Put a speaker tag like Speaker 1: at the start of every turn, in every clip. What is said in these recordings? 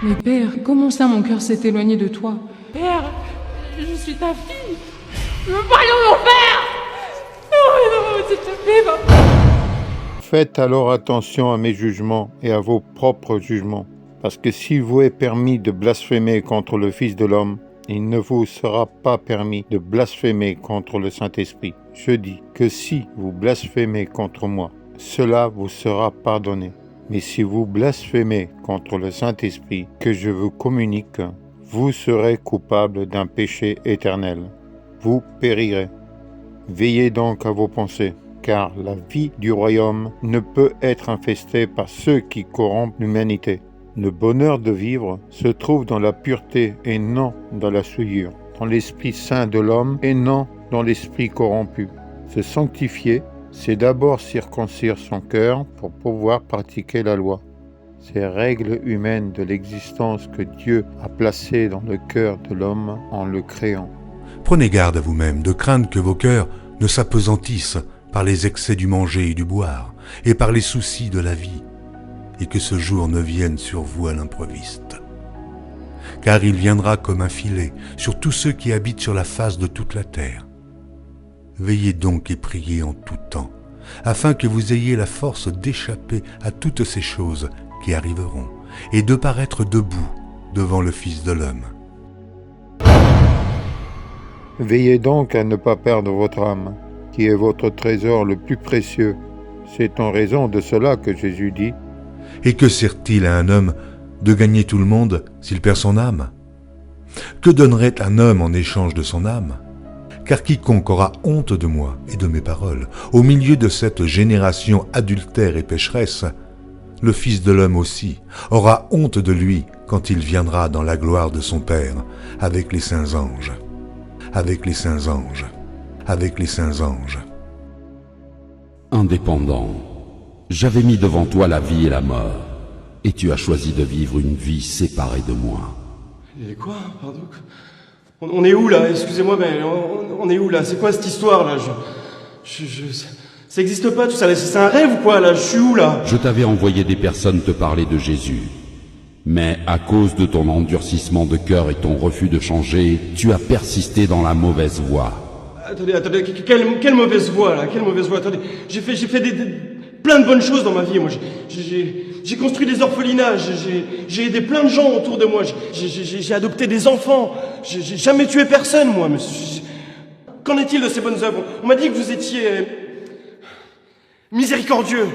Speaker 1: Mais père, comment ça mon cœur s'est éloigné de toi?
Speaker 2: Père, je suis ta fille. Je veux pas aller en enfer. Non, s'il te plaît, papa.
Speaker 3: Faites alors attention à mes jugements et à vos propres jugements, parce que s'il vous est permis de blasphémer contre le Fils de l'homme, il ne vous sera pas permis de blasphémer contre le Saint-Esprit. Je dis que si vous blasphémez contre moi, cela vous sera pardonné. Mais si vous blasphémez contre le Saint-Esprit que je vous communique, vous serez coupable d'un péché éternel. Vous périrez. Veillez donc à vos pensées, car la vie du royaume ne peut être infestée par ceux qui corrompent l'humanité. Le bonheur de vivre se trouve dans la pureté et non dans la souillure, dans l'esprit saint de l'homme et non dans l'esprit corrompu. Se sanctifier, c'est d'abord circoncire son cœur pour pouvoir pratiquer la loi. Ces règles humaines de l'existence que Dieu a placées dans le cœur de l'homme en le créant.
Speaker 4: Prenez garde à vous-même de craindre que vos cœurs ne s'apesantissent par les excès du manger et du boire, et par les soucis de la vie, et que ce jour ne vienne sur vous à l'improviste. Car il viendra comme un filet sur tous ceux qui habitent sur la face de toute la terre. Veillez donc et priez en tout temps, afin que vous ayez la force d'échapper à toutes ces choses qui arriveront, et de paraître debout devant le Fils de l'homme.
Speaker 3: Veillez donc à ne pas perdre votre âme, qui est votre trésor le plus précieux. C'est en raison de cela que Jésus dit «
Speaker 4: Et que sert-il à un homme de gagner tout le monde s'il perd son âme? Que donnerait un homme en échange de son âme? Car quiconque aura honte de moi et de mes paroles, au milieu de cette génération adultère et pécheresse, le Fils de l'homme aussi aura honte de lui quand il viendra dans la gloire de son Père avec les saints anges. Avec les saints anges. Avec les saints anges. »
Speaker 5: Indépendant, j'avais mis devant toi la vie et la mort, et tu as choisi de vivre une vie séparée de moi.
Speaker 6: Et quoi? Pardon? On est où là? Excusez-moi, mais on est où là? C'est quoi cette histoire là? Ça existe pas tout ça, c'est un rêve ou quoi là? Je suis où là?
Speaker 5: Je t'avais envoyé des personnes te parler de Jésus, mais à cause de ton endurcissement de cœur et ton refus de changer, tu as persisté dans la mauvaise voie.
Speaker 6: Attendez, quelle mauvaise voie là? Quelle mauvaise voie? Attendez, j'ai fait plein de bonnes choses dans ma vie. Moi, j'ai construit des orphelinats, j'ai aidé plein de gens autour de moi, j'ai adopté des enfants, j'ai jamais tué personne, moi. Qu'en est-il de ces bonnes œuvres? On m'a dit que vous étiez miséricordieux.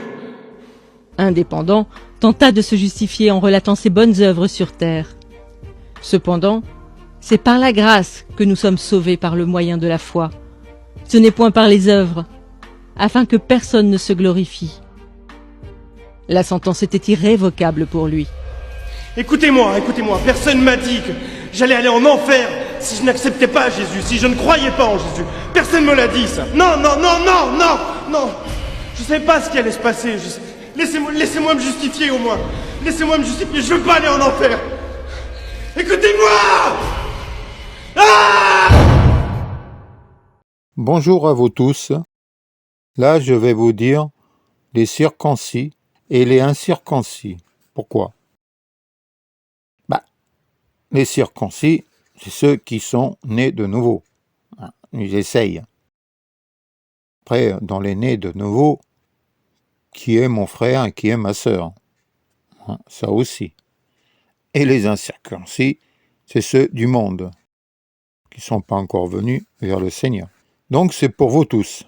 Speaker 7: Indépendant tenta de se justifier en relatant ses bonnes œuvres sur terre. Cependant, c'est par la grâce que nous sommes sauvés par le moyen de la foi. Ce n'est point par les œuvres, afin que personne ne se glorifie. La sentence était irrévocable pour lui.
Speaker 6: Écoutez-moi, personne m'a dit que j'allais aller en enfer si je n'acceptais pas Jésus, si je ne croyais pas en Jésus. Personne me l'a dit, ça. Non. Je savais pas ce qui allait se passer. Laissez-moi me justifier au moins. Laissez-moi me justifier, je veux pas aller en enfer. Écoutez-moi! Ah!
Speaker 3: Bonjour à vous tous. Là, je vais vous dire les circoncis et les incirconcis. Pourquoi? Les circoncis, c'est ceux qui sont nés de nouveau. Ils essayent. Après, dans les nés de nouveau, qui est mon frère et qui est ma sœur? Ça aussi. Et les incirconcis, c'est ceux du monde, qui ne sont pas encore venus vers le Seigneur. Donc c'est pour vous tous.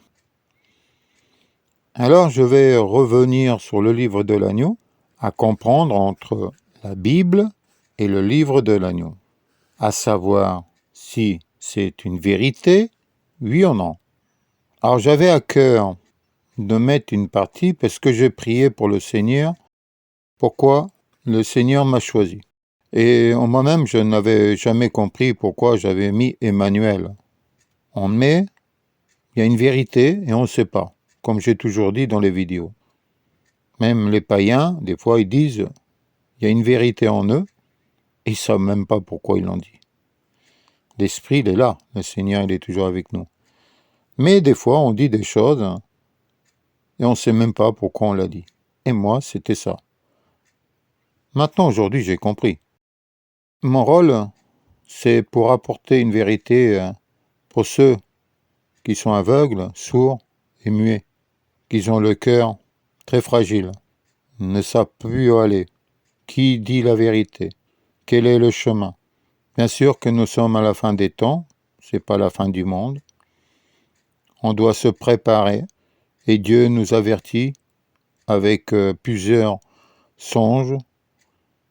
Speaker 3: Alors je vais revenir sur le livre de l'agneau, à comprendre entre la Bible et le livre de l'agneau, à savoir si c'est une vérité, oui ou non. Alors j'avais à cœur de mettre une partie parce que j'ai prié pour le Seigneur, pourquoi le Seigneur m'a choisi. Et moi-même, je n'avais jamais compris pourquoi j'avais mis Emmanuel. On met, il y a une vérité et on ne sait pas, comme j'ai toujours dit dans les vidéos. Même les païens, des fois, ils disent, il y a une vérité en eux, et ils ne savent même pas pourquoi ils l'ont dit. L'Esprit, il est là, le Seigneur, il est toujours avec nous. Mais des fois, on dit des choses, et on ne sait même pas pourquoi on l'a dit. Et moi, c'était ça. Maintenant, aujourd'hui, j'ai compris. mon rôle, c'est pour apporter une vérité pour ceux qui sont aveugles, sourds et muets, qui ont le cœur très fragile, ne savent plus où aller. Qui dit la vérité? Quel est le chemin? Bien sûr que nous sommes à la fin des temps, c'est pas la fin du monde. On doit se préparer et Dieu nous avertit avec plusieurs songes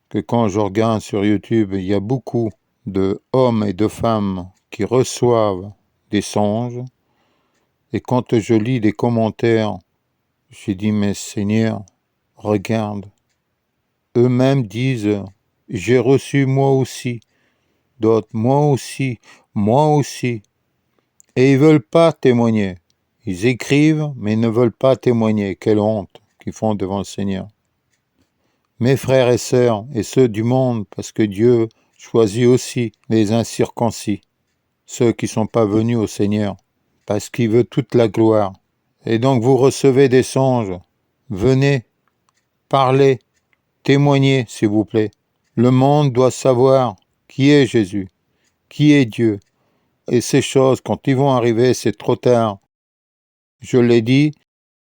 Speaker 3: que quand je regarde sur YouTube, il y a beaucoup d'hommes et de femmes qui reçoivent des songes. Et quand je lis des commentaires, j'ai dit, mais Seigneur, regarde. Eux-mêmes disent, j'ai reçu moi aussi. D'autres, moi aussi, moi aussi. Et ils ne veulent pas témoigner. Ils écrivent, mais ils ne veulent pas témoigner. Quelle honte qu'ils font devant le Seigneur. Mes frères et sœurs, et ceux du monde, parce que Dieu choisit aussi les incirconcis, ceux qui ne sont pas venus au Seigneur, parce qu'il veut toute la gloire. Et donc vous recevez des songes. Venez, parlez, témoignez, s'il vous plaît. Le monde doit savoir qui est Jésus, qui est Dieu. Et ces choses, quand ils vont arriver, c'est trop tard. Je l'ai dit,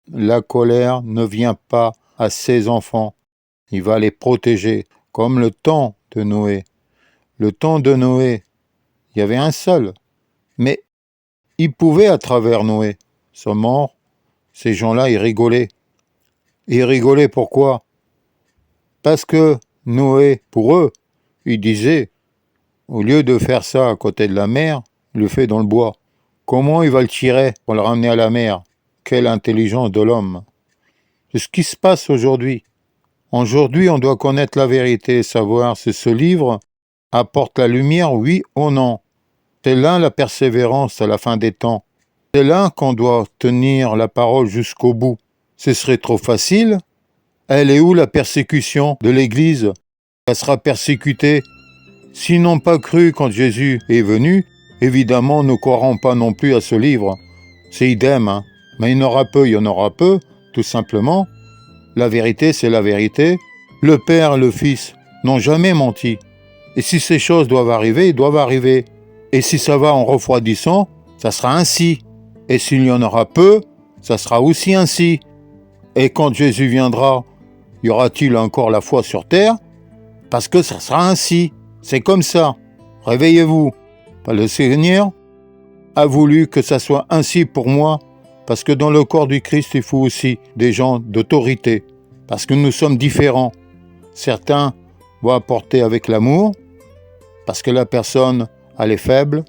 Speaker 3: la colère ne vient pas à ses enfants. Il va les protéger, comme le temps de Noé. Le temps de Noé, il y avait un seul. Mais il pouvait à travers Noé. Seulement, ces gens-là, ils rigolaient. Ils rigolaient pourquoi? Parce que Noé, pour eux, il disait, au lieu de faire ça à côté de la mer, il le fait dans le bois. Comment il va le tirer pour le ramener à la mer? Quelle intelligence de l'homme! C'est ce qui se passe aujourd'hui. Aujourd'hui, on doit connaître la vérité, savoir si ce livre apporte la lumière, oui ou non. C'est là la persévérance à la fin des temps. C'est là qu'on doit tenir la parole jusqu'au bout. Ce serait trop facile. Elle est où la persécution de l'Église? Elle sera persécutée. S'ils n'ont pas cru quand Jésus est venu, évidemment, nous ne croirons pas non plus à ce livre. C'est idem, hein. Mais il y en aura peu, tout simplement. La vérité, c'est la vérité. Le Père et le Fils n'ont jamais menti. Et si ces choses doivent arriver, ils doivent arriver. Et si ça va en refroidissant, ça sera ainsi. Et s'il y en aura peu, ça sera aussi ainsi. Et quand Jésus viendra, y aura-t-il encore la foi sur terre? Parce que ça sera ainsi. C'est comme ça. Réveillez-vous. Le Seigneur a voulu que ça soit ainsi pour moi, parce que dans le corps du Christ, il faut aussi des gens d'autorité, parce que nous sommes différents. Certains vont apporter avec l'amour, parce que la personne, elle est faible.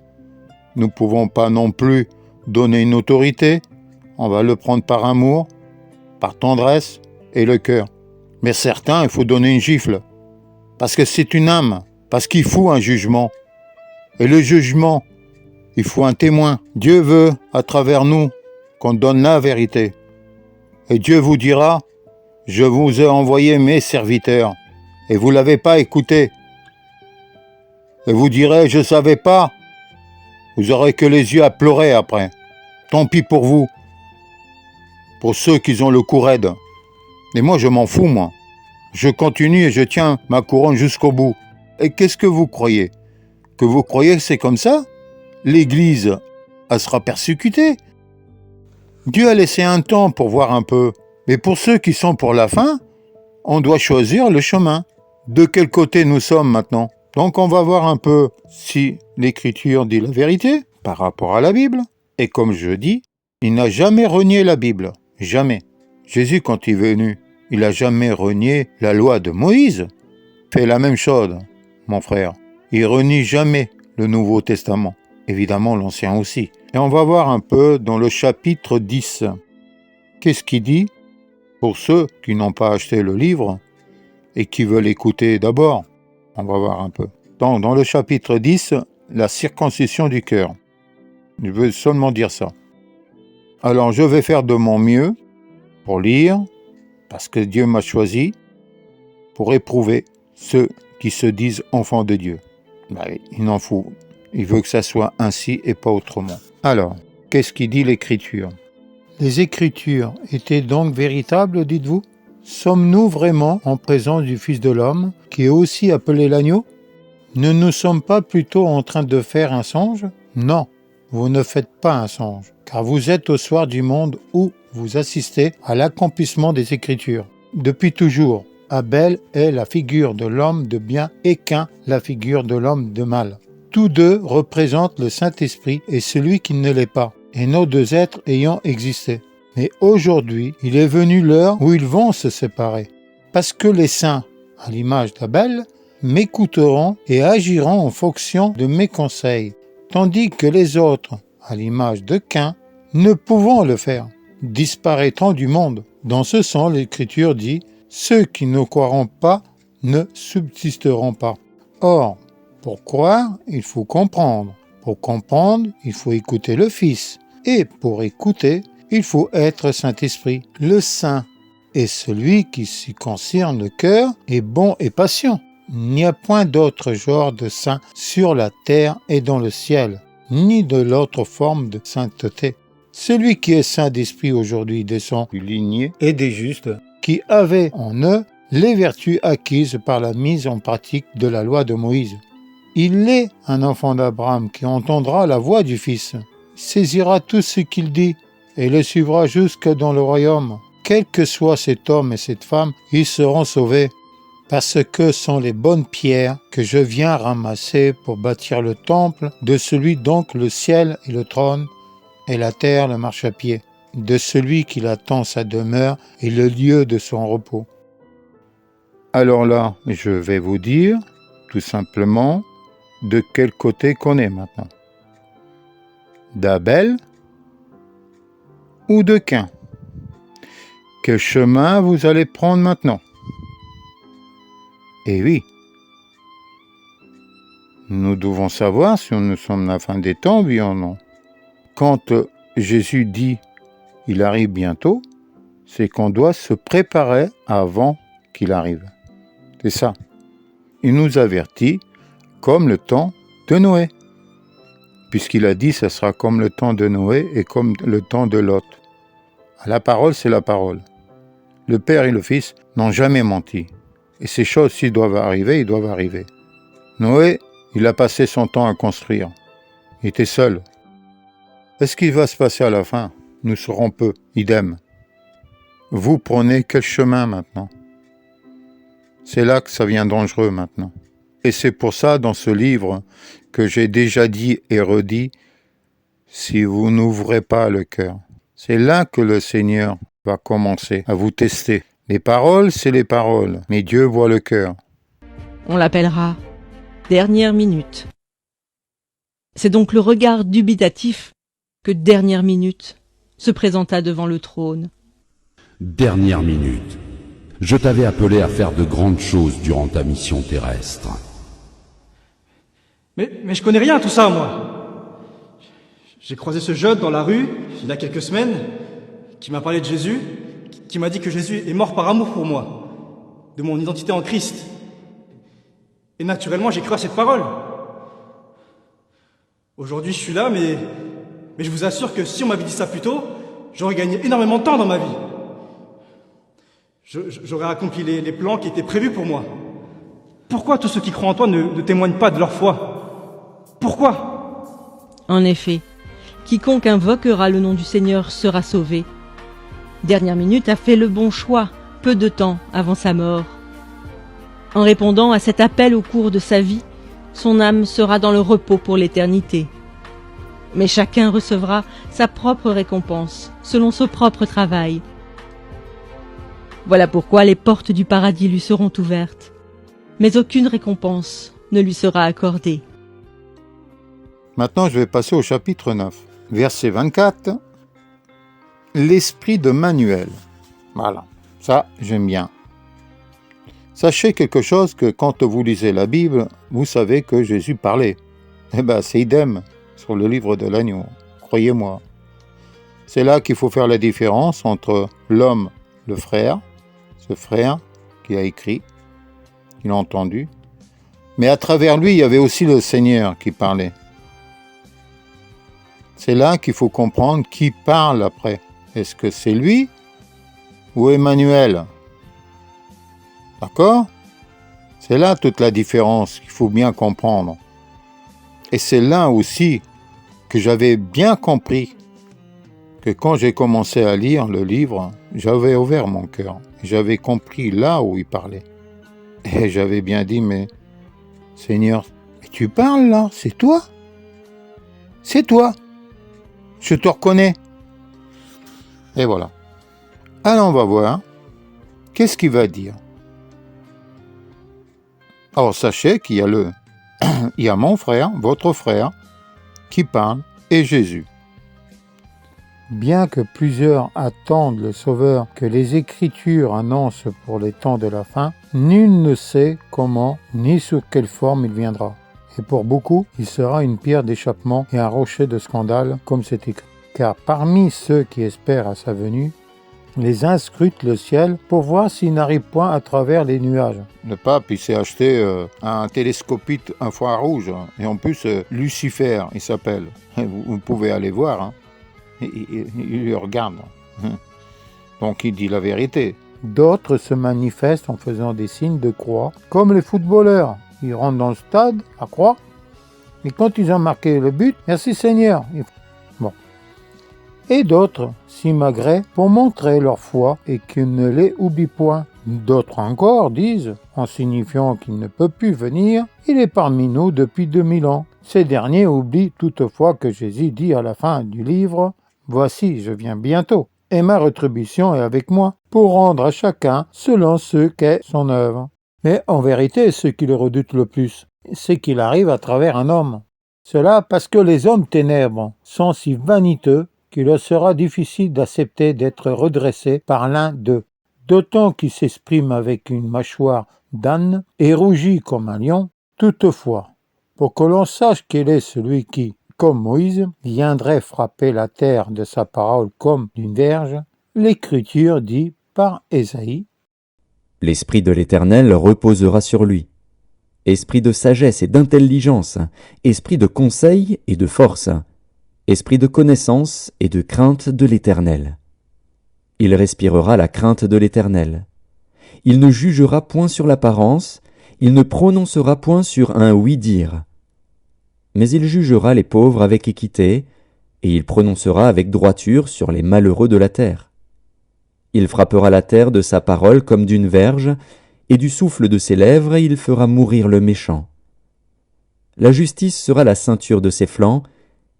Speaker 3: Nous ne pouvons pas non plus donner une autorité. On va le prendre par amour, par tendresse et le cœur. Mais certains, il faut donner une gifle, parce que c'est une âme, parce qu'il faut un jugement. Et le jugement, il faut un témoin. Dieu veut, à travers nous, qu'on donne la vérité. Et Dieu vous dira, je vous ai envoyé mes serviteurs, et vous ne l'avez pas écouté. Et vous direz, je ne savais pas. Vous aurez que les yeux à pleurer après. Tant pis pour vous. Pour ceux qui ont le cou raide. Et moi, je m'en fous, moi. Je continue et je tiens ma couronne jusqu'au bout. Et qu'est-ce que vous croyez? Que vous croyez que c'est comme ça? L'Église, elle sera persécutée. Dieu a laissé un temps pour voir un peu. Mais pour ceux qui sont pour la fin, on doit choisir le chemin. De quel côté nous sommes maintenant? Donc on va voir un peu si l'Écriture dit la vérité par rapport à la Bible. Et comme je dis, il n'a jamais renié la Bible. Jamais. Jésus, quand il est venu, il n'a jamais renié la loi de Moïse. Fait la même chose, mon frère. Il renie jamais le Nouveau Testament. Évidemment, l'Ancien aussi. Et on va voir un peu dans le chapitre 10. Qu'est-ce qu'il dit pour ceux qui n'ont pas acheté le livre et qui veulent écouter d'abord? On va voir un peu. Dans le chapitre 10, la circoncision du cœur. Je veux seulement dire ça. Alors, je vais faire de mon mieux pour lire, parce que Dieu m'a choisi, pour éprouver ceux qui se disent enfants de Dieu. Il n'en fout. Il veut que ça soit ainsi et pas autrement. Alors, qu'est-ce qui dit l'Écriture? Les Écritures étaient donc véritables, dites-vous? Sommes-nous vraiment en présence du Fils de l'homme, qui est aussi appelé l'agneau? Ne nous sommes pas plutôt en train de faire un songe? Non, vous ne faites pas un songe, car vous êtes au soir du monde où vous assistez à l'accomplissement des Écritures. Depuis toujours, Abel est la figure de l'homme de bien et Caïn la figure de l'homme de mal. Tous deux représentent le Saint-Esprit et celui qui ne l'est pas, et nos deux êtres ayant existé. Mais aujourd'hui, il est venu l'heure où ils vont se séparer, parce que les saints, à l'image d'Abel, m'écouteront et agiront en fonction de mes conseils, tandis que les autres, à l'image de Caïn, ne pouvant le faire, disparaîtront du monde. Dans ce sens, l'Écriture dit « Ceux qui ne croiront pas ne subsisteront pas ». Or, pour croire, il faut comprendre. Pour comprendre, il faut écouter le Fils. Et pour écouter, il faut être Saint-Esprit. Le Saint est celui qui circoncise le cœur, est bon et patient. Il n'y a point d'autre genre de saint sur la terre et dans le ciel, ni de l'autre forme de sainteté. Celui qui est saint d'esprit aujourd'hui descend du ligné et des justes, qui avaient en eux les vertus acquises par la mise en pratique de la loi de Moïse. Il est un enfant d'Abraham qui entendra la voix du Fils, saisira tout ce qu'il dit et le suivra jusque dans le royaume. Quel que soit cet homme et cette femme, ils seront sauvés, parce que sont les bonnes pierres que je viens ramasser pour bâtir le temple de celui donc le ciel et le trône, et la terre le marchepied, de celui qui attend sa demeure et le lieu de son repos. Alors là, je vais vous dire, tout simplement, de quel côté qu'on est maintenant. D'Abel ou de Caïn? Quel chemin vous allez prendre maintenant? Eh oui, nous devons savoir si nous sommes à la fin des temps, oui ou non. Quand Jésus dit « il arrive bientôt », c'est qu'on doit se préparer avant qu'il arrive. C'est ça. Il nous avertit comme le temps de Noé, puisqu'il a dit « ça sera comme le temps de Noé et comme le temps de Lot ». La parole, c'est la parole. Le Père et le Fils n'ont jamais menti. Et ces choses, s'ils doivent arriver, ils doivent arriver. Noé, il a passé son temps à construire. Il était seul. Qu'est-ce qui va se passer à la fin? Nous serons peu, idem. Vous prenez quel chemin maintenant? C'est là que ça devient dangereux maintenant. Et c'est pour ça, dans ce livre, que j'ai déjà dit et redit, si vous n'ouvrez pas le cœur, c'est là que le Seigneur va commencer à vous tester. Les paroles, c'est les paroles, mais Dieu voit le cœur.
Speaker 7: On l'appellera dernière minute. C'est donc le regard dubitatif que dernière minute se présenta devant le trône.
Speaker 5: Dernière minute. Je t'avais appelé à faire de grandes choses durant ta mission terrestre.
Speaker 6: Mais je connais rien à tout ça, moi. J'ai croisé ce jeune dans la rue, il y a quelques semaines, qui m'a parlé de Jésus, qui m'a dit que Jésus est mort par amour pour moi, de mon identité en Christ. Et naturellement, j'ai cru à cette parole. Aujourd'hui, je suis là, mais je vous assure que si on m'avait dit ça plus tôt, j'aurais gagné énormément de temps dans ma vie. J'aurais accompli les plans qui étaient prévus pour moi. Pourquoi tous ceux qui croient en toi ne témoignent pas de leur foi? Pourquoi?
Speaker 7: En effet, quiconque invoquera le nom du Seigneur sera sauvé. Dernière minute a fait le bon choix, peu de temps avant sa mort. En répondant à cet appel au cours de sa vie, son âme sera dans le repos pour l'éternité. Mais chacun recevra sa propre récompense, selon son propre travail. Voilà pourquoi les portes du paradis lui seront ouvertes, mais aucune récompense ne lui sera accordée.
Speaker 3: Maintenant, je vais passer au chapitre 9, verset 24. L'esprit de Manuel. Voilà, ça, j'aime bien. Sachez quelque chose, que quand vous lisez la Bible, vous savez que Jésus parlait. Eh bien, c'est idem sur le livre de l'agneau, croyez-moi. C'est là qu'il faut faire la différence entre l'homme, le frère, ce frère qui a écrit, qui l'a entendu, mais à travers lui, il y avait aussi le Seigneur qui parlait. C'est là qu'il faut comprendre qui parle après. Est-ce que c'est lui ou Emmanuel? D'accord? C'est là toute la différence qu'il faut bien comprendre. Et c'est là aussi que j'avais bien compris que quand j'ai commencé à lire le livre, j'avais ouvert mon cœur. J'avais compris là où il parlait. Et j'avais bien dit, mais Seigneur, mais tu parles là, c'est toi? C'est toi. Je te reconnais. Et voilà. Alors on va voir. Qu'est-ce qu'il va dire? Alors sachez qu'il y a il y a mon frère, votre frère, qui parle, et Jésus. Bien que plusieurs attendent le Sauveur que les Écritures annoncent pour les temps de la fin, nul ne sait comment ni sous quelle forme il viendra. Et pour beaucoup, il sera une pierre d'échappement et un rocher de scandale, comme c'est écrit. Car parmi ceux qui espèrent à sa venue, les uns scrutent le ciel pour voir s'il n'arrive point à travers les nuages. Le pape, il s'est acheté un télescopite infrarouge, et en plus, Lucifer, il s'appelle. Vous pouvez aller voir, hein. Il le regarde. Donc il dit la vérité. D'autres se manifestent en faisant des signes de croix, comme les footballeurs. Ils rentrent dans le stade à croix, et quand ils ont marqué le but, merci Seigneur. Bon. Et d'autres s'imagraient pour montrer leur foi et qu'ils ne les oublient point. D'autres encore disent, en signifiant qu'il ne peut plus venir, il est parmi nous depuis 2000 ans. Ces derniers oublient toutefois que Jésus dit à la fin du livre, « Voici, je viens bientôt, et ma rétribution est avec moi, pour rendre à chacun selon ce qu'est son œuvre. » Mais en vérité, ce qui le redoute le plus, c'est qu'il arrive à travers un homme. Cela parce que les hommes ténèbres sont si vaniteux qu'il leur sera difficile d'accepter d'être redressés par l'un d'eux. D'autant qu'il s'exprime avec une mâchoire d'âne et rougit comme un lion. Toutefois, pour que l'on sache quel est celui qui, comme Moïse, viendrait frapper la terre de sa parole comme d'une verge, l'Écriture dit par Ésaïe,
Speaker 8: « L'Esprit de l'Éternel reposera sur lui. Esprit de sagesse et d'intelligence, esprit de conseil et de force, esprit de connaissance et de crainte de l'Éternel. Il respirera la crainte de l'Éternel. Il ne jugera point sur l'apparence, il ne prononcera point sur un oui-dire. Mais il jugera les pauvres avec équité, et il prononcera avec droiture sur les malheureux de la terre. Il frappera la terre de sa parole comme d'une verge, et du souffle de ses lèvres il fera mourir le méchant. La justice sera la ceinture de ses flancs,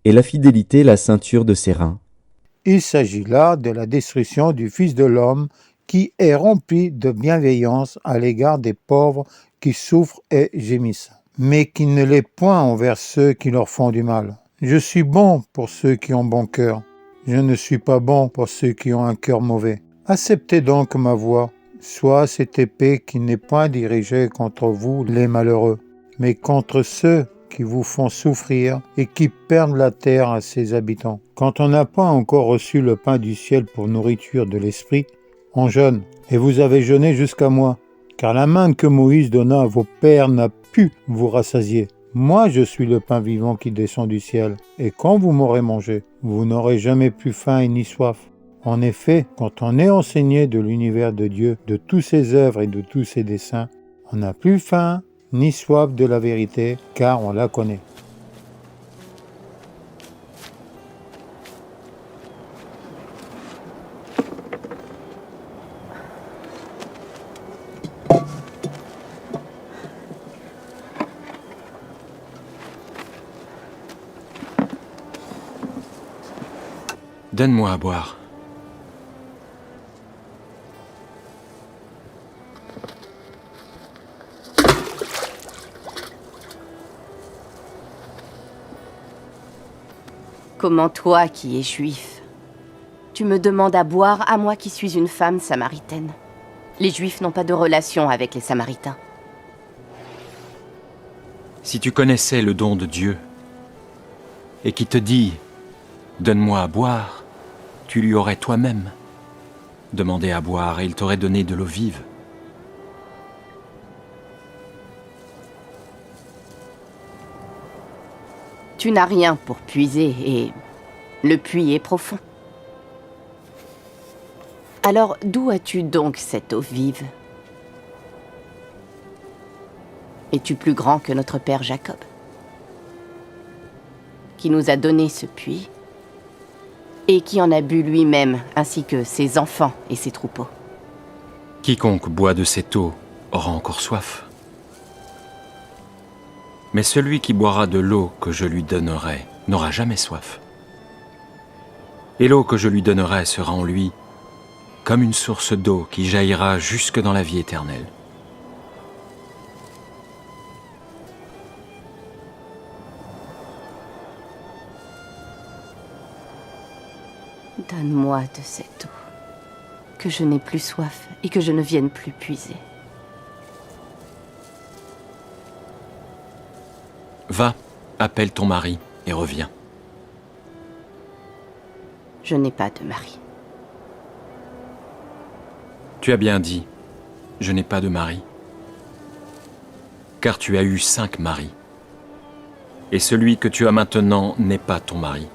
Speaker 8: et la fidélité la ceinture de ses reins. »
Speaker 3: Il s'agit là de la destruction du Fils de l'homme qui est rempli de bienveillance à l'égard des pauvres qui souffrent et gémissent, mais qui ne l'est point envers ceux qui leur font du mal. Je suis bon pour ceux qui ont bon cœur. Je ne suis pas bon pour ceux qui ont un cœur mauvais. Acceptez donc ma voix, soit cette épée qui n'est point dirigée contre vous les malheureux, mais contre ceux qui vous font souffrir et qui perdent la terre à ses habitants. Quand on n'a pas encore reçu le pain du ciel pour nourriture de l'esprit, on jeûne, et vous avez jeûné jusqu'à moi, car la manne que Moïse donna à vos pères n'a pu vous rassasier. Moi, je suis le pain vivant qui descend du ciel, et quand vous m'aurez mangé, vous n'aurez jamais plus faim et ni soif. En effet, quand on est enseigné de l'univers de Dieu, de tous ses œuvres et de tous ses desseins, on n'a plus faim ni soif de la vérité, car on la connaît.
Speaker 9: Donne-moi à boire.
Speaker 10: Comment toi qui es juif, tu me demandes à boire à moi qui suis une femme samaritaine? Les Juifs n'ont pas de relation avec les Samaritains.
Speaker 9: Si tu connaissais le don de Dieu, et qui te dit « Donne-moi à boire », tu lui aurais toi-même demandé à boire et il t'aurait donné de l'eau vive.
Speaker 10: Tu n'as rien pour puiser et le puits est profond. Alors d'où as-tu donc cette eau vive? Es-tu plus grand que notre père Jacob, qui nous a donné ce puits et qui en a bu lui-même, ainsi que ses enfants et ses troupeaux?
Speaker 9: Quiconque boit de cette eau aura encore soif. Mais celui qui boira de l'eau que je lui donnerai n'aura jamais soif. Et l'eau que je lui donnerai sera en lui comme une source d'eau qui jaillira jusque dans la vie éternelle.
Speaker 10: Donne-moi de cette eau, que je n'ai plus soif et que je ne vienne plus puiser.
Speaker 9: Va, appelle ton mari et reviens.
Speaker 10: Je n'ai pas de mari.
Speaker 9: Tu as bien dit, je n'ai pas de mari. Car tu as eu 5 maris. Et celui que tu as maintenant n'est pas ton mari.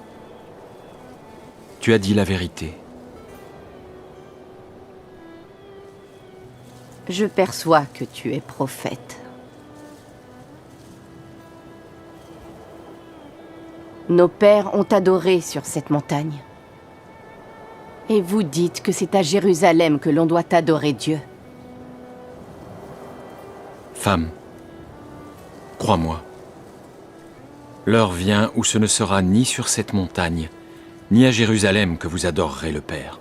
Speaker 9: Tu as dit la vérité.
Speaker 10: Je perçois que tu es prophète. Nos pères ont adoré sur cette montagne. Et vous dites que c'est à Jérusalem que l'on doit adorer Dieu.
Speaker 9: Femme, crois-moi, l'heure vient où ce ne sera ni sur cette montagne, ni à Jérusalem que vous adorerez le Père.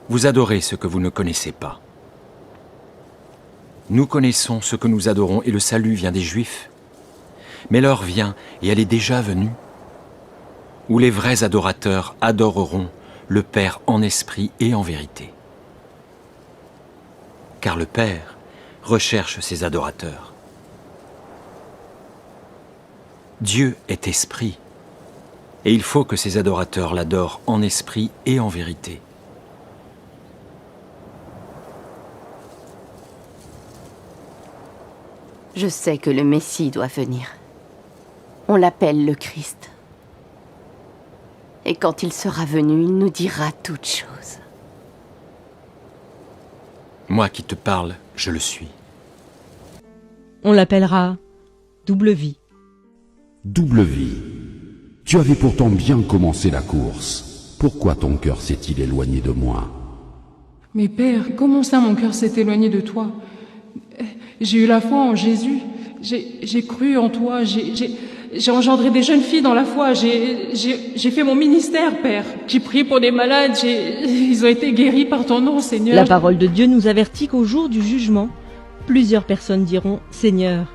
Speaker 9: Vous adorez ce que vous ne connaissez pas. Nous connaissons ce que nous adorons et le salut vient des Juifs. Mais l'heure vient, et elle est déjà venue, où les vrais adorateurs adoreront le Père en esprit et en vérité. Car le Père recherche ses adorateurs. Dieu est esprit, et il faut que ses adorateurs l'adorent en esprit et en vérité.
Speaker 10: Je sais que le Messie doit venir. On l'appelle le Christ. Et quand il sera venu, il nous dira toutes choses.
Speaker 9: Moi qui te parle, je le suis.
Speaker 7: On l'appellera Double Vie.
Speaker 5: Double vie. Tu avais pourtant bien commencé la course. Pourquoi ton cœur s'est-il éloigné de moi?
Speaker 1: Mais Père, comment ça mon cœur s'est éloigné de toi? J'ai eu la foi en Jésus. J'ai cru en toi. J'ai engendré des jeunes filles dans la foi. J'ai fait mon ministère, Père. J'ai prié pour des malades. Ils ont été guéris par ton nom, Seigneur.
Speaker 7: La parole de Dieu nous avertit qu'au jour du jugement, plusieurs personnes diront « Seigneur,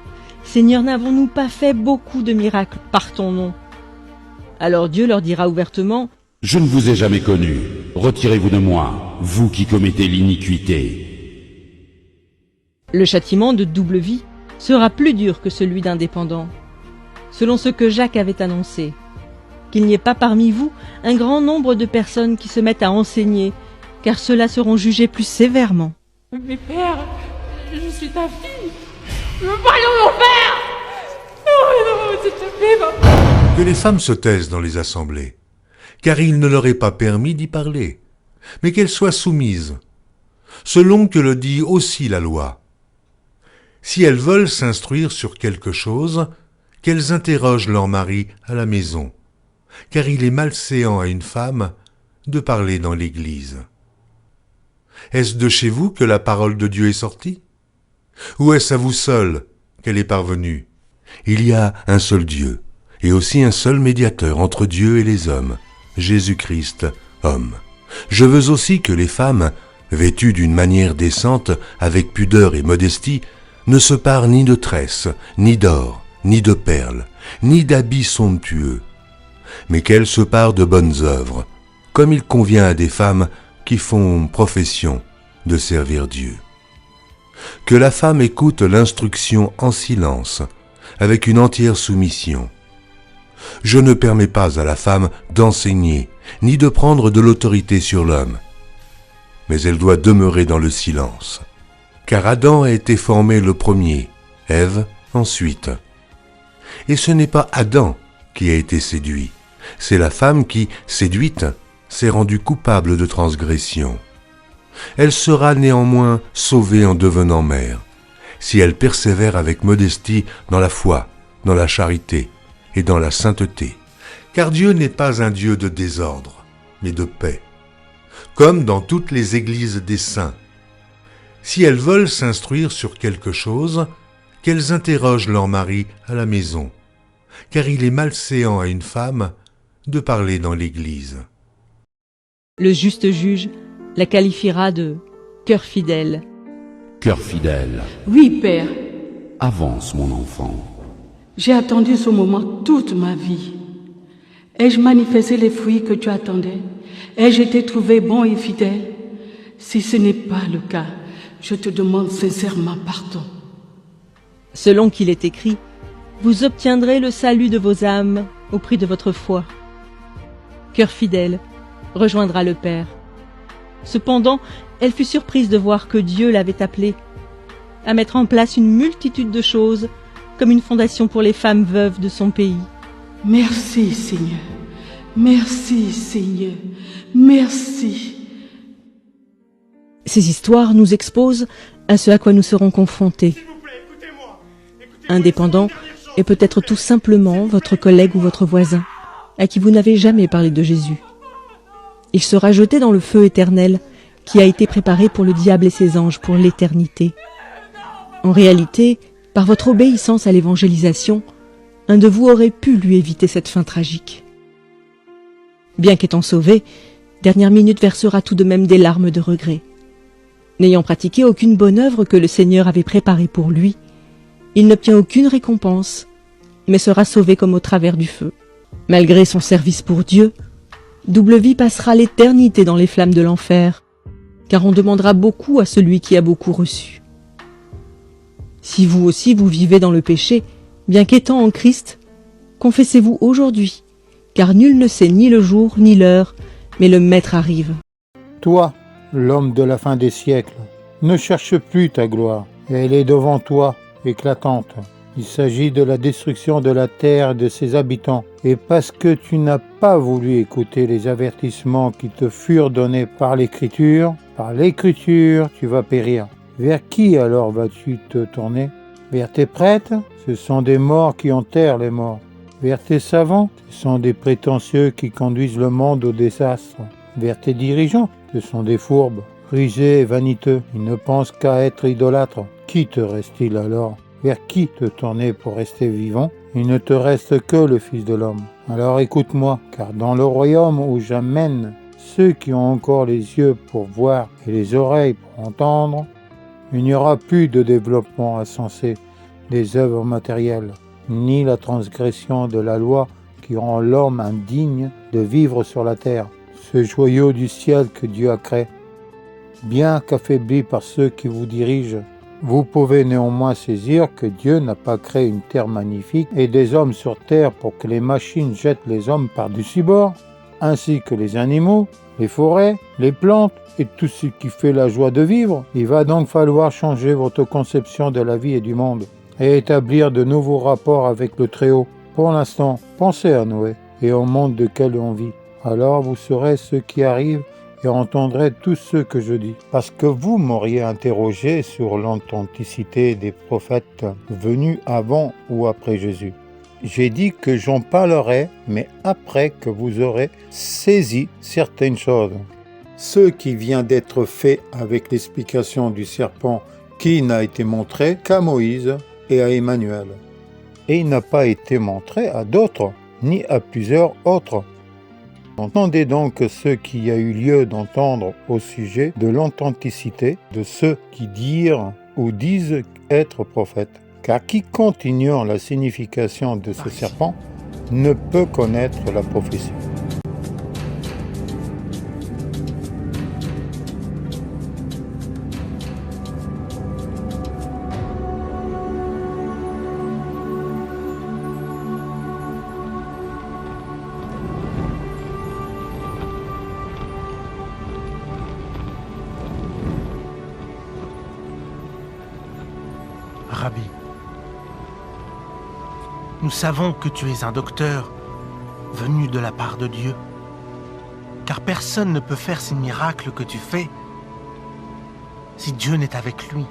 Speaker 7: Seigneur, n'avons-nous pas fait beaucoup de miracles par ton nom ?» Alors Dieu leur dira ouvertement «
Speaker 5: Je ne vous ai jamais connu. Retirez-vous de moi, vous qui commettez l'iniquité. »
Speaker 7: Le châtiment de double vie sera plus dur que celui d'un dépendant, selon ce que Jacques avait annoncé, qu'il n'y ait pas parmi vous un grand nombre de personnes qui se mettent à enseigner, car ceux-là seront jugés plus sévèrement.
Speaker 2: Mais Père, je suis ta fille. Pardon, mon père. Non, s'il te plaît, papa.
Speaker 4: Que les femmes se taisent dans les assemblées, car il ne leur est pas permis d'y parler, mais qu'elles soient soumises, selon que le dit aussi la loi. Si elles veulent s'instruire sur quelque chose, qu'elles interrogent leur mari à la maison, car il est malséant à une femme de parler dans l'Église. Est-ce de chez vous que la parole de Dieu est sortie? Ou est-ce à vous seul qu'elle est parvenue? Il y a un seul Dieu, et aussi un seul médiateur entre Dieu et les hommes, Jésus-Christ, homme. Je veux aussi que les femmes, vêtues d'une manière décente, avec pudeur et modestie, ne se parent ni de tresses, ni d'or, ni de perles, ni d'habits somptueux, mais qu'elles se parent de bonnes œuvres, comme il convient à des femmes qui font profession de servir Dieu. Que la femme écoute l'instruction en silence, avec une entière soumission. Je ne permets pas à la femme d'enseigner, ni de prendre de l'autorité sur l'homme, mais elle doit demeurer dans le silence. Car Adam a été formé le premier, Ève ensuite. Et ce n'est pas Adam qui a été séduit, c'est la femme qui, séduite, s'est rendue coupable de transgression. Elle sera néanmoins sauvée en devenant mère, si elle persévère avec modestie dans la foi, dans la charité et dans la sainteté. Car Dieu n'est pas un Dieu de désordre, mais de paix. Comme dans toutes les églises des saints. Si elles veulent s'instruire sur quelque chose, qu'elles interrogent leur mari à la maison, car il est malséant à une femme de parler dans l'église.
Speaker 7: Le juste juge la qualifiera de cœur fidèle.
Speaker 5: Cœur fidèle,
Speaker 2: Oui, Père,
Speaker 5: avance mon enfant.
Speaker 2: j'ai attendu ce moment toute ma vie. Ai-je manifesté les fruits que tu attendais? Ai-je été trouvé bon et fidèle? Si ce n'est pas le cas, je te demande sincèrement pardon.
Speaker 7: Selon qu'il est écrit, vous obtiendrez le salut de vos âmes au prix de votre foi. Cœur fidèle rejoindra le Père. Cependant, elle fut surprise de voir que Dieu l'avait appelée à mettre en place une multitude de choses comme une fondation pour les femmes veuves de son pays.
Speaker 2: Merci, Seigneur. Merci, Seigneur. Merci.
Speaker 7: Ces histoires nous exposent à ce à quoi nous serons confrontés. Indépendant est peut-être tout simplement votre collègue ou votre voisin, à qui vous n'avez jamais parlé de Jésus. Il sera jeté dans le feu éternel qui a été préparé pour le diable et ses anges pour l'éternité. En réalité, par votre obéissance à l'évangélisation, un de vous aurait pu lui éviter cette fin tragique. Bien qu'étant sauvé, Dernière Minute versera tout de même des larmes de regret. N'ayant pratiqué aucune bonne œuvre que le Seigneur avait préparée pour lui, il n'obtient aucune récompense, mais sera sauvé comme au travers du feu. Malgré son service pour Dieu, Double Vie passera l'éternité dans les flammes de l'enfer, car on demandera beaucoup à celui qui a beaucoup reçu. Si vous aussi vous vivez dans le péché, bien qu'étant en Christ, confessez-vous aujourd'hui, car nul ne sait ni le jour ni l'heure, mais le Maître arrive.
Speaker 3: Toi, l'homme de la fin des siècles, ne cherche plus ta gloire. Elle est devant toi, éclatante. Il s'agit de la destruction de la terre et de ses habitants. Et parce que tu n'as pas voulu écouter les avertissements qui te furent donnés par l'Écriture, tu vas périr. Vers qui alors vas-tu te tourner? Vers tes prêtres? Ce sont des morts qui enterrent les morts. Vers tes savants? Ce sont des prétentieux qui conduisent le monde au désastre. Vers tes dirigeants? Ce sont des fourbes, rusés et vaniteux. Ils ne pensent qu'à être idolâtres. Qui te reste-t-il alors? Vers qui te tourner pour rester vivant? Il ne te reste que le Fils de l'homme. Alors écoute-moi, car dans le royaume où j'amène ceux qui ont encore les yeux pour voir et les oreilles pour entendre, il n'y aura plus de développement insensé des œuvres matérielles, ni la transgression de la loi qui rend l'homme indigne de vivre sur la terre, ce joyau du ciel que Dieu a créé. Bien qu'affaibli par ceux qui vous dirigent, vous pouvez néanmoins saisir que Dieu n'a pas créé une terre magnifique et des hommes sur terre pour que les machines jettent les hommes par-dessus bord, ainsi que les animaux, les forêts, les plantes et tout ce qui fait la joie de vivre. Il va donc falloir changer votre conception de la vie et du monde et établir de nouveaux rapports avec le Très-Haut. Pour l'instant, pensez à Noé et au monde de quel on vit. Alors vous saurez ce qui arrive et entendrez tout ce que je dis. Parce que vous m'auriez interrogé sur l'authenticité des prophètes venus avant ou après Jésus. J'ai dit que j'en parlerai, mais après que vous aurez saisi certaines choses. Ce qui vient d'être fait avec l'explication du serpent qui n'a été montré qu'à Moïse et à Emmanuel. Et il n'a pas été montré à d'autres, ni à plusieurs autres. Entendez donc ce qu'il y a eu lieu d'entendre au sujet de l'authenticité de ceux qui dirent ou disent être prophètes. Car quiconque ignore la signification de ce serpent ne peut connaître la prophétie.
Speaker 11: Rabbi, nous savons que tu es un docteur venu de la part de Dieu, car personne ne peut faire ces miracles que tu fais si Dieu n'est avec lui.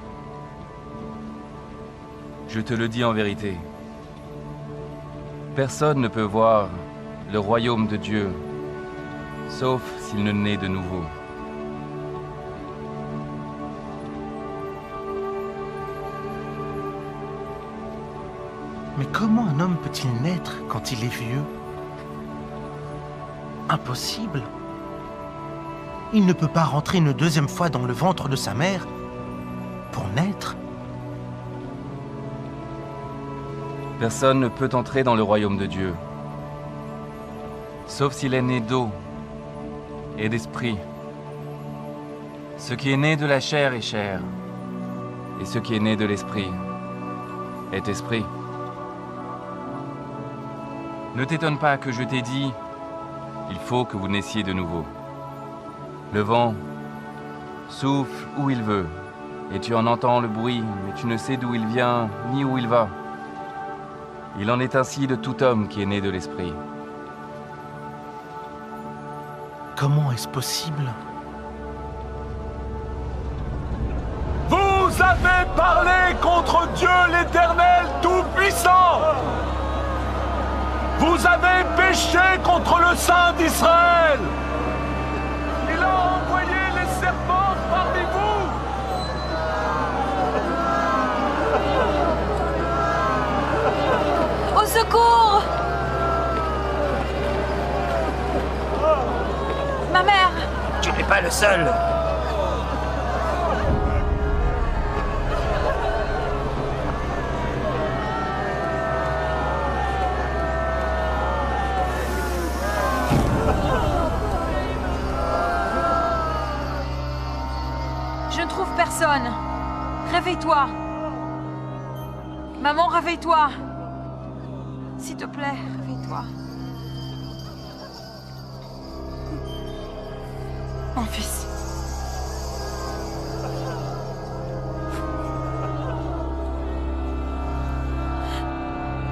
Speaker 12: Je te le dis en vérité. Personne ne peut voir le royaume de Dieu, sauf s'il ne naît de nouveau.
Speaker 11: Mais comment un homme peut-il naître quand il est vieux? Impossible. Il ne peut pas rentrer une deuxième fois dans le ventre de sa mère pour naître.
Speaker 12: Personne ne peut entrer dans le royaume de Dieu, sauf s'il est né d'eau et d'esprit. Ce qui est né de la chair est chair, et ce qui est né de l'esprit est esprit. Ne t'étonne pas que je t'ai dit, il faut que vous naissiez de nouveau. Le vent souffle où il veut, et tu en entends le bruit, mais tu ne sais d'où il vient ni où il va. Il en est ainsi de tout homme qui est né de l'esprit.
Speaker 11: Comment est-ce possible?
Speaker 13: Vous avez parlé contre Dieu l'Éternel Tout-Puissant. Vous avez péché contre le Saint d'Israël. Il a envoyé les serpents parmi vous.
Speaker 14: Au secours! Ma mère!
Speaker 15: Tu n'es pas le seul.
Speaker 14: Je ne trouve personne. Réveille-toi. Maman, réveille-toi. S'il te plaît, réveille-toi. Mon fils.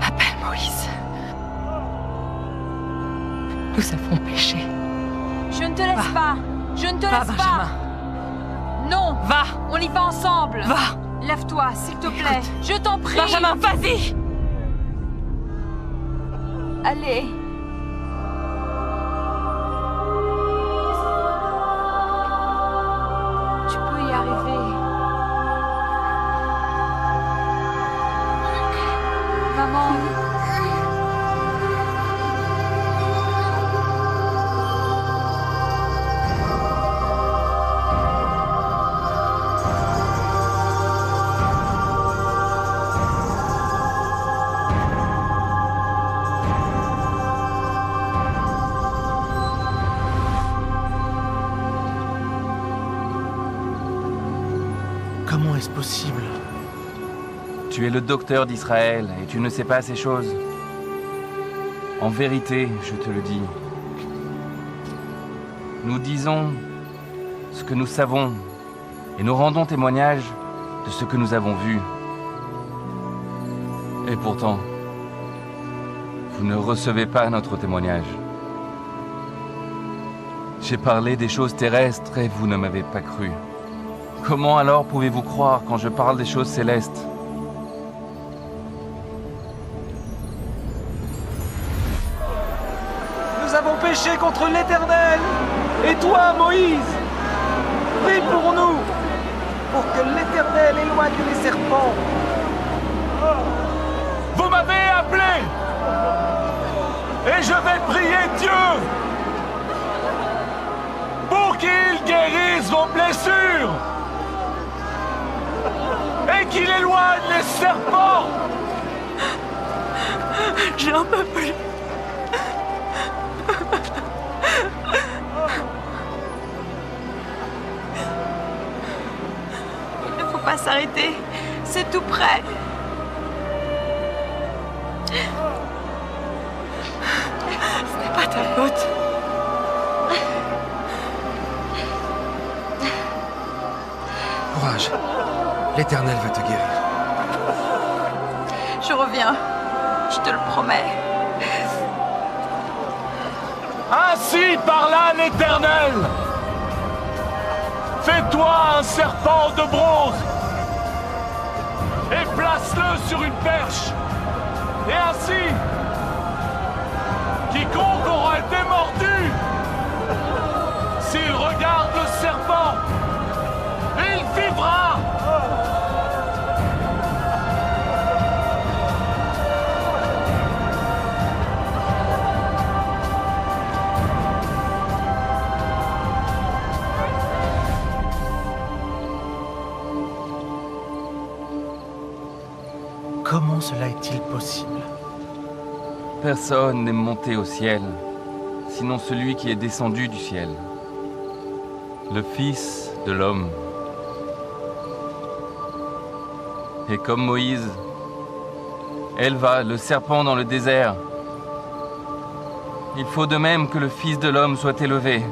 Speaker 14: Appelle Moïse.
Speaker 1: Nous avons péché.
Speaker 14: Je ne te laisse pas. Je ne te laisse pas. Non.
Speaker 1: Va.
Speaker 14: On y va ensemble.
Speaker 1: Va.
Speaker 14: Lève-toi, s'il te plaît. Je t'en prie.
Speaker 1: Benjamin, vas-y.
Speaker 14: Allez. Tu peux y arriver. Maman.
Speaker 11: Comment est-ce possible?
Speaker 12: Tu es le docteur d'Israël et tu ne sais pas ces choses. En vérité, je te le dis. Nous disons ce que nous savons et nous rendons témoignage de ce que nous avons vu. Et pourtant, vous ne recevez pas notre témoignage. J'ai parlé des choses terrestres et vous ne m'avez pas cru. Comment alors pouvez-vous croire quand je parle des choses célestes?
Speaker 13: Nous avons péché contre l'Éternel. Et toi, Moïse, prie pour nous, pour que l'Éternel éloigne les serpents. Vous m'avez appelé, et je vais prier Dieu pour qu'il guérisse vos blessures et qu'il éloigne les serpents.
Speaker 14: J'en peux plus. Il ne faut pas s'arrêter. C'est tout près. Ce n'est pas ta faute.
Speaker 15: Courage. L'Éternel va te guérir.
Speaker 14: Je reviens. Je te le promets.
Speaker 13: Ainsi parla l'Éternel. Fais-toi un serpent de bronze. et place-le sur une perche. Et ainsi, quiconque aura été mordu, s'il regarde le serpent, il vivra.
Speaker 11: Comment cela est-il possible?
Speaker 12: Personne n'est monté au ciel, sinon celui qui est descendu du ciel, le Fils de l'homme. Et comme Moïse éleva le serpent dans le désert, il faut de même que le Fils de l'homme soit élevé,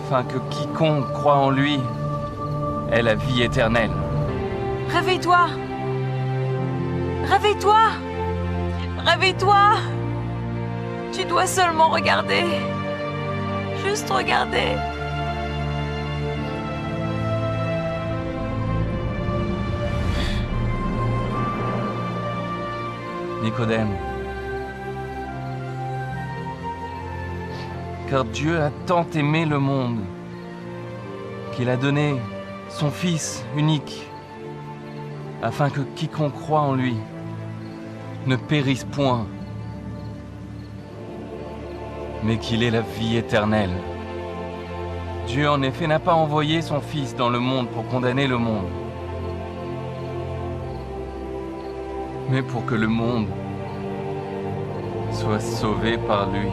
Speaker 12: afin que quiconque croit en lui ait la vie éternelle.
Speaker 14: Réveille-toi! Réveille-toi! Réveille-toi! Tu dois seulement regarder. Juste regarder.
Speaker 12: Nicodème, car Dieu a tant aimé le monde qu'il a donné son Fils unique, afin que quiconque croit en lui ne périsse point, mais qu'il ait la vie éternelle. Dieu en effet n'a pas envoyé son Fils dans le monde pour condamner le monde, mais pour que le monde soit sauvé par lui.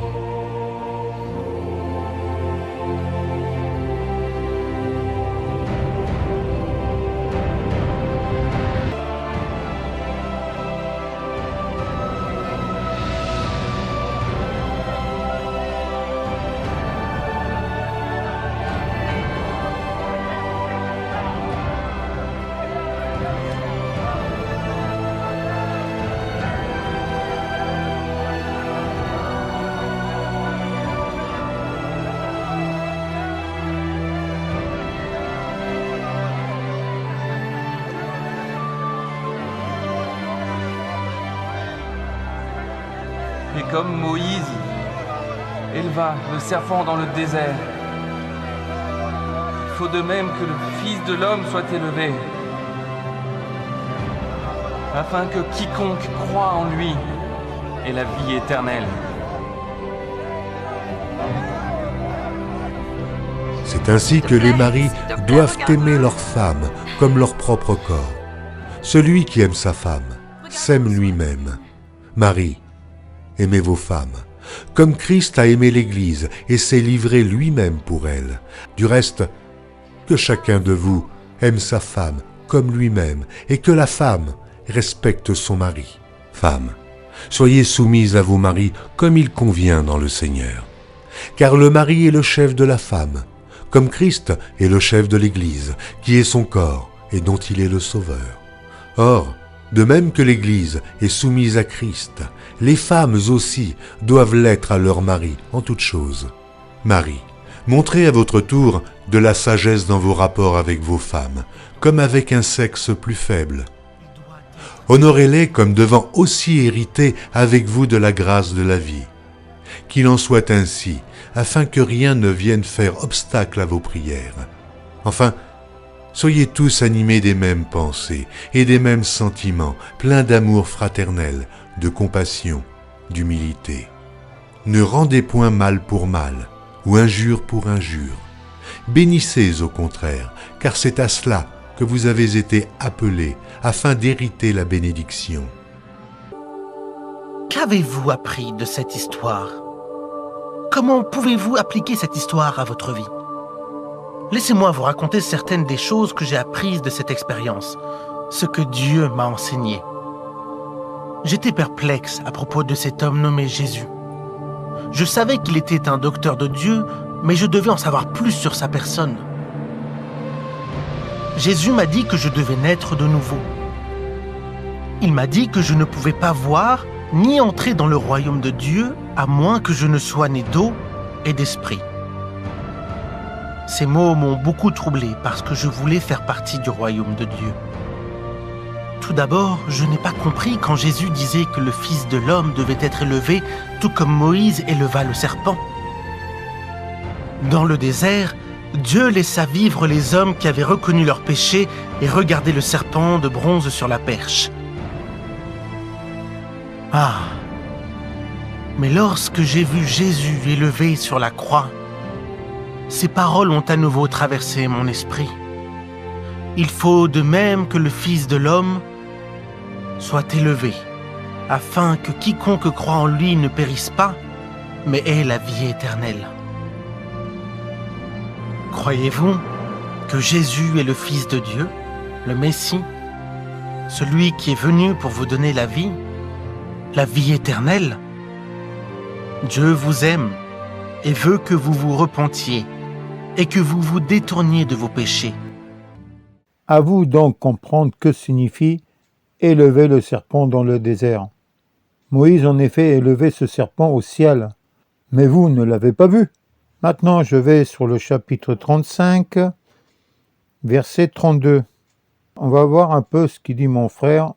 Speaker 12: Et comme Moïse éleva le serpent dans le désert, il faut de même que le Fils de l'homme soit élevé, afin que quiconque croit en lui ait la vie éternelle.
Speaker 4: C'est ainsi que les maris doivent aimer leur femme comme leur propre corps. Celui qui aime sa femme s'aime lui-même. Marie, aimez vos femmes, comme Christ a aimé l'Église et s'est livré lui-même pour elle. Du reste, que chacun de vous aime sa femme comme lui-même et que la femme respecte son mari. Femmes, soyez soumises à vos maris comme il convient dans le Seigneur. Car le mari est le chef de la femme, comme Christ est le chef de l'Église, qui est son corps et dont il est le Sauveur. Or, de même que l'Église est soumise à Christ, les femmes aussi doivent l'être à leur mari en toutes choses. Marie, montrez à votre tour de la sagesse dans vos rapports avec vos femmes, comme avec un sexe plus faible. Honorez-les comme devant aussi hériter avec vous de la grâce de la vie. Qu'il en soit ainsi, afin que rien ne vienne faire obstacle à vos prières. Enfin, soyez tous animés des mêmes pensées et des mêmes sentiments, pleins d'amour fraternel, de compassion, d'humilité. Ne rendez point mal pour mal, ou injure pour injure. Bénissez au contraire, car c'est à cela que vous avez été appelés, afin d'hériter la bénédiction.
Speaker 11: Qu'avez-vous appris de cette histoire? Comment pouvez-vous appliquer cette histoire à votre vie? Laissez-moi vous raconter certaines des choses que j'ai apprises de cette expérience, ce que Dieu m'a enseigné. J'étais perplexe à propos de cet homme nommé Jésus. Je savais qu'il était un docteur de Dieu, mais je devais en savoir plus sur sa personne. Jésus m'a dit que je devais naître de nouveau. Il m'a dit que je ne pouvais pas voir ni entrer dans le royaume de Dieu à moins que je ne sois né d'eau et d'esprit. Ces mots m'ont beaucoup troublé parce que je voulais faire partie du royaume de Dieu. Tout d'abord, je n'ai pas compris quand Jésus disait que le Fils de l'homme devait être élevé tout comme Moïse éleva le serpent. Dans le désert, Dieu laissa vivre les hommes qui avaient reconnu leur péché et regardé le serpent de bronze sur la perche. Ah! Mais lorsque j'ai vu Jésus élevé sur la croix, ces paroles ont à nouveau traversé mon esprit. Il faut de même que le Fils de l'homme soit élevé, afin que quiconque croit en lui ne périsse pas, mais ait la vie éternelle. Croyez-vous que Jésus est le Fils de Dieu, le Messie, celui qui est venu pour vous donner la vie éternelle? Dieu vous aime et veut que vous vous repentiez et que vous vous détourniez de vos péchés.
Speaker 3: À vous donc comprendre que signifie élever le serpent dans le désert. Moïse en effet élevait ce serpent au ciel, mais vous ne l'avez pas vu. Maintenant je vais sur le chapitre 35, verset 32. On va voir un peu ce qu'il dit mon frère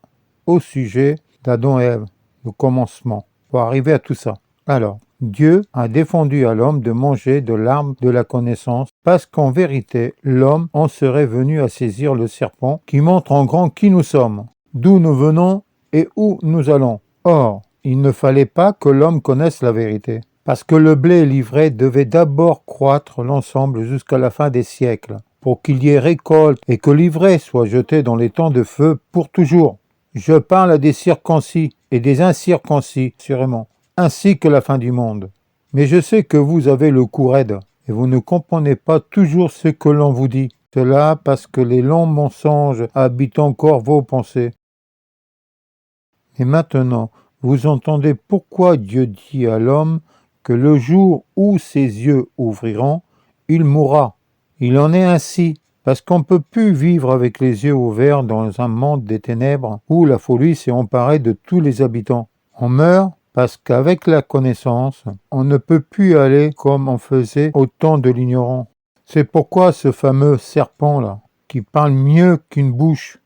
Speaker 3: au sujet d'Adam et Ève, le commencement, pour arriver à tout ça. Alors, Dieu a défendu à l'homme de manger de l'arbre de la connaissance, parce qu'en vérité, l'homme en serait venu à saisir le serpent qui montre en grand qui nous sommes, d'où nous venons et où nous allons. Or, il ne fallait pas que l'homme connaisse la vérité, parce que le blé et l'ivraie devaient d'abord croître l'ensemble jusqu'à la fin des siècles, pour qu'il y ait récolte et que l'ivraie soit jetée dans les temps de feu pour toujours. Je parle des circoncis et des incirconcis, sûrement, ainsi que la fin du monde. Mais je sais que vous avez le cou raide, et vous ne comprenez pas toujours ce que l'on vous dit. Cela parce que les longs mensonges habitent encore vos pensées. Et maintenant, vous entendez pourquoi Dieu dit à l'homme que le jour où ses yeux ouvriront, il mourra. Il en est ainsi, parce qu'on ne peut plus vivre avec les yeux ouverts dans un monde des ténèbres où la folie s'est emparée de tous les habitants. On meurt parce qu'avec la connaissance, on ne peut plus aller comme on faisait au temps de l'ignorant. C'est pourquoi ce fameux serpent-là, qui parle mieux qu'une bouche,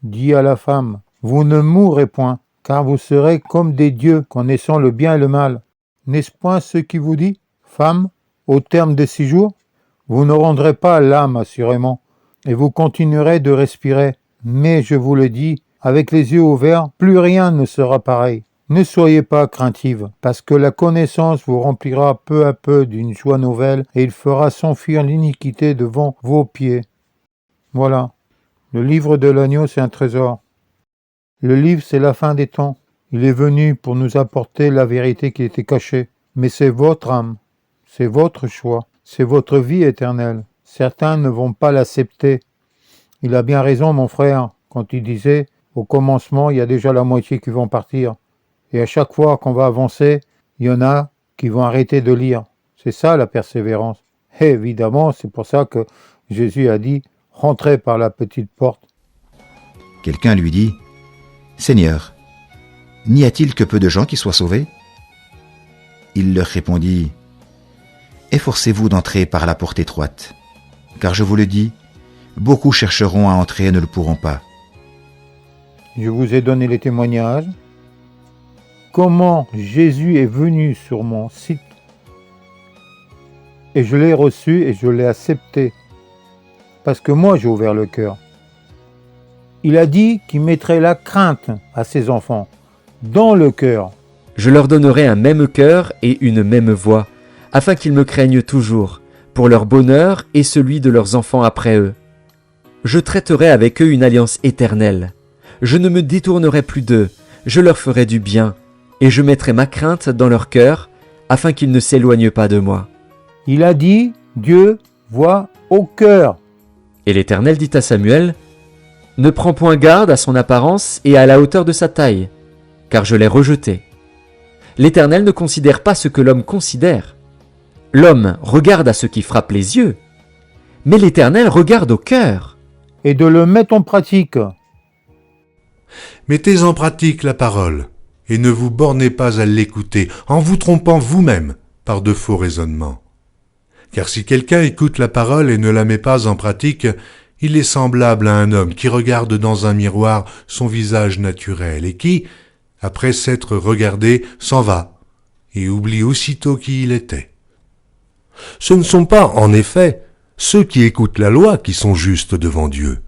Speaker 3: dit à la femme, « Vous ne mourrez point, car vous serez comme des dieux, connaissant le bien et le mal. » N'est-ce point ce qui vous dit, femme, au terme de 6 jours? Vous ne rendrez pas l'âme, assurément, et vous continuerez de respirer. Mais je vous le dis, avec les yeux ouverts, plus rien ne sera pareil. Ne soyez pas craintive, parce que la connaissance vous remplira peu à peu d'une joie nouvelle, et il fera s'enfuir l'iniquité devant vos pieds. Voilà, le livre de l'agneau, c'est un trésor. Le livre, c'est la fin des temps. Il est venu pour nous apporter la vérité qui était cachée. Mais c'est votre âme, c'est votre choix, c'est votre vie éternelle. Certains ne vont pas l'accepter. Il a bien raison, mon frère, quand il disait, au commencement, il y a déjà la moitié qui vont partir. Et à chaque fois qu'on va avancer, il y en a qui vont arrêter de lire. C'est ça la persévérance. Et évidemment, c'est pour ça que Jésus a dit « Rentrez par la petite porte ».
Speaker 16: Quelqu'un lui dit « Seigneur, n'y a-t-il que peu de gens qui soient sauvés ?» Il leur répondit « Efforcez-vous d'entrer par la porte étroite, car je vous le dis, beaucoup chercheront à entrer et ne le pourront pas. »
Speaker 3: Je vous ai donné les témoignages. Comment Jésus est venu sur mon site et je l'ai reçu et je l'ai accepté parce que moi j'ai ouvert le cœur. Il a dit qu'il mettrait la crainte à ses enfants dans le cœur.
Speaker 8: Je leur donnerai un même cœur et une même voix, afin qu'ils me craignent toujours, pour leur bonheur et celui de leurs enfants après eux. Je traiterai avec eux une alliance éternelle. Je ne me détournerai plus d'eux, je leur ferai du bien, et je mettrai ma crainte dans leur cœur, afin qu'ils ne s'éloignent pas de moi.
Speaker 3: Il a dit, Dieu voit au cœur.
Speaker 8: Et l'Éternel dit à Samuel, « Ne prends point garde à son apparence et à la hauteur de sa taille, car je l'ai rejeté. L'Éternel ne considère pas ce que l'homme considère. L'homme regarde à ce qui frappe les yeux, mais l'Éternel regarde au cœur. »
Speaker 3: Et de le mettre en pratique.
Speaker 4: Mettez en pratique la parole, et ne vous bornez pas à l'écouter, en vous trompant vous-même par de faux raisonnements. Car si quelqu'un écoute la parole et ne la met pas en pratique, il est semblable à un homme qui regarde dans un miroir son visage naturel et qui, après s'être regardé, s'en va et oublie aussitôt qui il était. Ce ne sont pas, en effet, ceux qui écoutent la loi qui sont justes devant Dieu,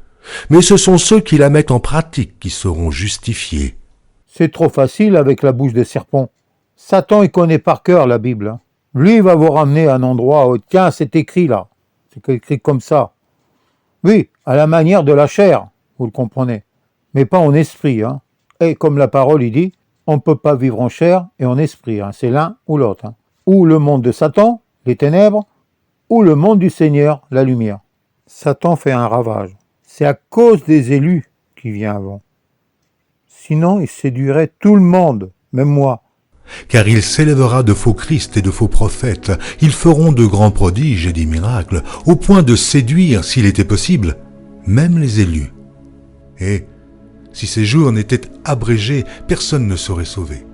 Speaker 4: mais ce sont ceux qui la mettent en pratique qui seront justifiés.
Speaker 3: C'est trop facile avec la bouche des serpents. Satan, il connaît par cœur la Bible. Lui, il va vous ramener à un endroit où, tiens, c'est écrit là. C'est écrit comme ça. Oui, à la manière de la chair, vous le comprenez. Mais pas en esprit. Et comme la parole, il dit, on ne peut pas vivre en chair et en esprit. C'est l'un ou l'autre. Ou le monde de Satan, les ténèbres, ou le monde du Seigneur, la lumière. Satan fait un ravage. C'est à cause des élus qui vient avant. Sinon, il séduirait tout le monde, même moi.
Speaker 4: Car il s'élèvera de faux Christ et de faux prophètes. Ils feront de grands prodiges et des miracles, au point de séduire, s'il était possible, même les élus. Et si ces jours n'étaient abrégés, personne ne serait sauvé.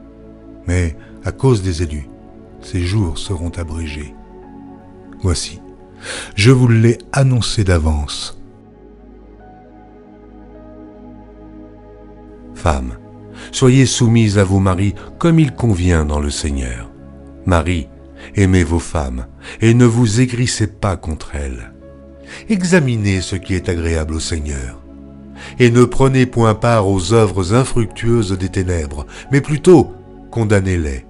Speaker 4: Mais à cause des élus, ces jours seront abrégés. Voici, je vous l'ai annoncé d'avance. Femmes, soyez soumises à vos maris comme il convient dans le Seigneur. Maris, aimez vos femmes et ne vous aigrissez pas contre elles. Examinez ce qui est agréable au Seigneur. Et ne prenez point part aux œuvres infructueuses des ténèbres, mais plutôt condamnez-les.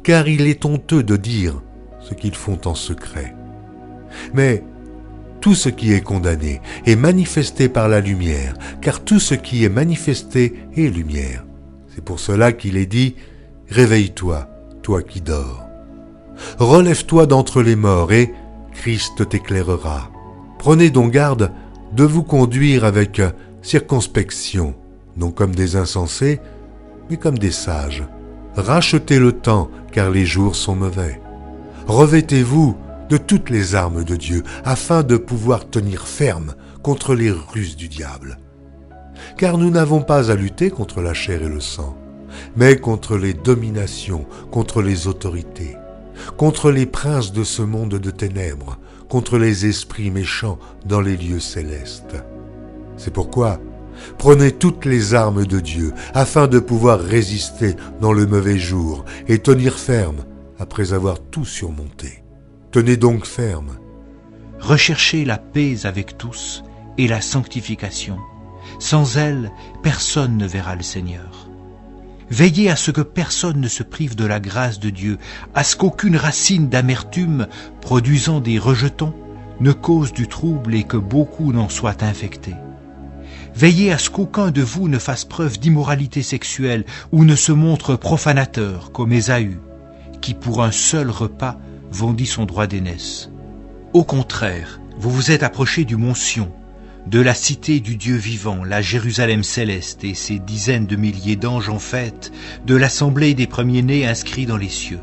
Speaker 4: Car il est honteux de dire ce qu'ils font en secret. Mais tout ce qui est condamné est manifesté par la lumière, car tout ce qui est manifesté est lumière. C'est pour cela qu'il est dit « Réveille-toi, toi qui dors. Relève-toi d'entre les morts et Christ t'éclairera. Prenez donc garde de vous conduire avec circonspection, non comme des insensés, mais comme des sages. Rachetez le temps, car les jours sont mauvais. Revêtez-vous de toutes les armes de Dieu, afin de pouvoir tenir ferme contre les ruses du diable. Car nous n'avons pas à lutter contre la chair et le sang, mais contre les dominations, contre les autorités, contre les princes de ce monde de ténèbres, contre les esprits méchants dans les lieux célestes. C'est pourquoi, prenez toutes les armes de Dieu, afin de pouvoir résister dans le mauvais jour et tenir ferme après avoir tout surmonté. Tenez donc ferme.
Speaker 17: Recherchez la paix avec tous et la sanctification. Sans elle, personne ne verra le Seigneur. Veillez à ce que personne ne se prive de la grâce de Dieu, à ce qu'aucune racine d'amertume produisant des rejetons ne cause du trouble et que beaucoup n'en soient infectés. Veillez à ce qu'aucun de vous ne fasse preuve d'immoralité sexuelle ou ne se montre profanateur comme Ésaü, qui pour un seul repas vendit son droit d'aînesse. Au contraire, vous vous êtes approchés du mont Sion, de la cité du Dieu vivant, la Jérusalem céleste et ses dizaines de milliers d'anges en fête, de l'assemblée des premiers-nés inscrits dans les cieux.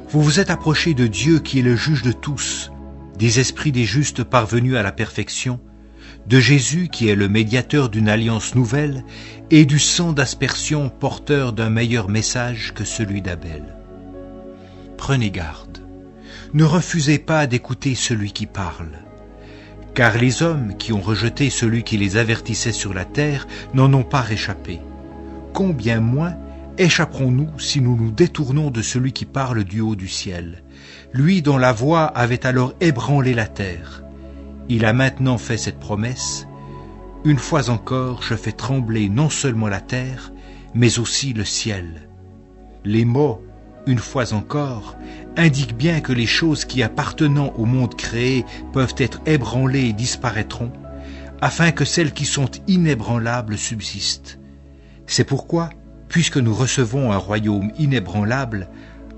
Speaker 17: Vous vous êtes approchés de Dieu qui est le juge de tous, des esprits des justes parvenus à la perfection, de Jésus qui est le médiateur d'une alliance nouvelle et du sang d'aspersion porteur d'un meilleur message que celui d'Abel. Prenez garde, ne refusez pas d'écouter celui qui parle. Car les hommes qui ont rejeté celui qui les avertissait sur la terre n'en ont pas réchappé. Combien moins échapperons-nous si nous nous détournons de celui qui parle du haut du ciel, lui dont la voix avait alors ébranlé la terre. Il a maintenant fait cette promesse, « Une fois encore, je fais trembler non seulement la terre, mais aussi le ciel. » Les mots « une fois encore » indiquent bien que les choses qui appartenant au monde créé peuvent être ébranlées et disparaîtront, afin que celles qui sont inébranlables subsistent. C'est pourquoi, puisque nous recevons un royaume inébranlable,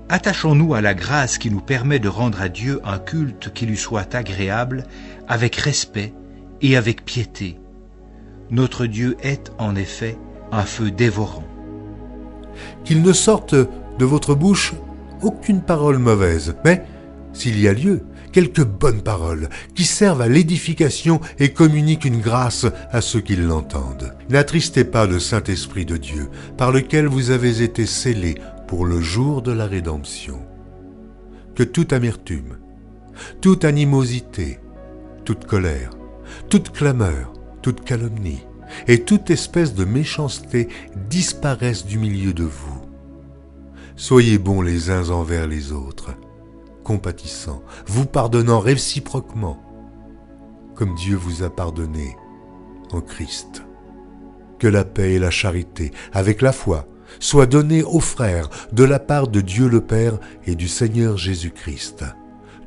Speaker 17: attachons-nous à la grâce qui nous permet de rendre à Dieu un culte qui lui soit agréable, avec respect et avec piété. Notre Dieu est, en effet, un feu dévorant.
Speaker 4: Qu'il ne sorte de votre bouche aucune parole mauvaise, mais, s'il y a lieu, quelques bonnes paroles qui servent à l'édification et communiquent une grâce à ceux qui l'entendent. N'attristez pas le Saint-Esprit de Dieu, par lequel vous avez été scellés pour le jour de la rédemption. Que toute amertume, toute animosité, toute colère, toute clameur, toute calomnie et toute espèce de méchanceté disparaissent du milieu de vous. Soyez bons les uns envers les autres, compatissants, vous pardonnant réciproquement, comme Dieu vous a pardonné en Christ. Que la paix et la charité, avec la foi, soient données aux frères de la part de Dieu le Père et du Seigneur Jésus-Christ.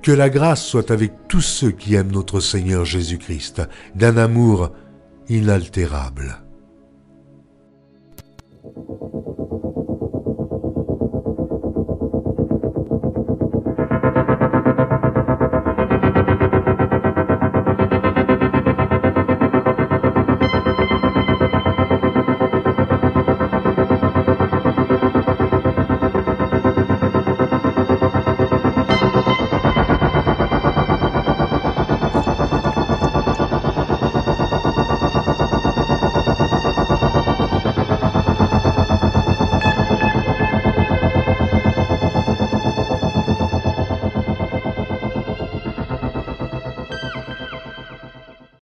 Speaker 4: Que la grâce soit avec tous ceux qui aiment notre Seigneur Jésus-Christ, d'un amour inaltérable.